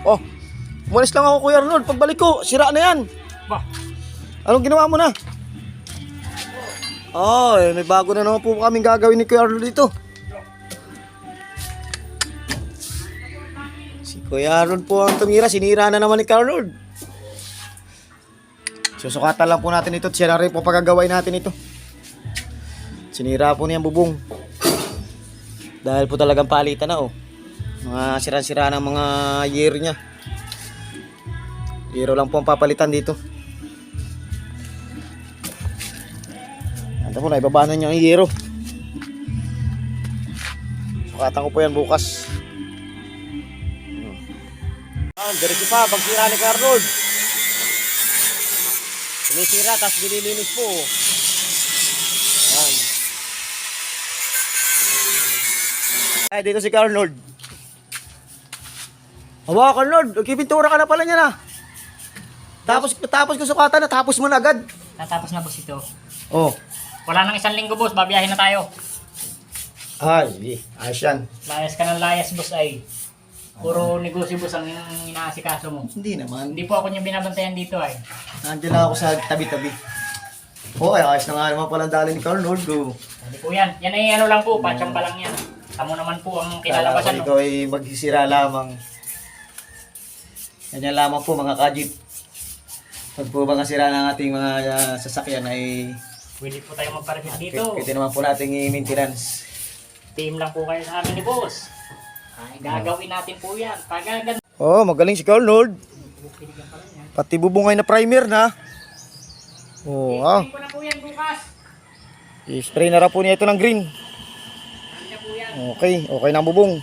Oh, umalis lang ako Kuya Arnold. Pagbalik ko, sira na yan. Ba? Anong ginawa mo na? Oh, may bago na naman po kaming gagawin ni Kuya Arnold dito. Si Kuya Arnold po ang tumira, sinira na naman ni Kuya Arnold. Susukatan lang po natin ito at siya na rin po pagagawin natin ito. Sinira po niyang bubong. Dahil po talagang palitan na oh. Mga sira-sira ng mga year niya. Yero lang po ang papalitan dito. Ito po na, ibaba na niya ang yero. Sukatan ko po yan bukas. Diretso pa, pagsira ni Kuya Arnold. Sinisira, tapos binilinis po. Ayan. Ay, dito si Kuya Arnold. Hawa, Kuya Arnold, nagpipintura ka na pala niya na. Tapos ko sukatan na, tapos mo na agad. Natapos na boss ito. Oh. Wala nang 1 linggo boss, babiyahin na tayo. Ay, ayos yan. Layas ka ng layas boss ay. Puro negosyo boss ang inaasikaso mo. Hindi naman. Hindi po ako yung binabantayan dito ay. Nandiyan lang ako sa tabi-tabi. Oh, ay ayos na nga naman pala dali ni Kuya Arnold. Hindi po yan. Yan ay ano lang po, patsyang pa lang yan. Tamo naman po ang kinalabasan. Ikaw ay magsisira lamang. Ganyan lamang po mga kajip. Pag po mga sira ng ating mga sasakyan ay Pwede po tayo magparapit dito. pwede naman po nating i-maintenance. Team lang po kayo sa amin ni boss. Ay, gagawin natin po yan. Pagagan. Oh, magaling si Kuya Arnold. Pati bubungay na primer na. Oh, ah. Ko na po yan bukas. I-spray na ra po niya ito ng green. Ano na po yan. Okay, okay na ang bubong.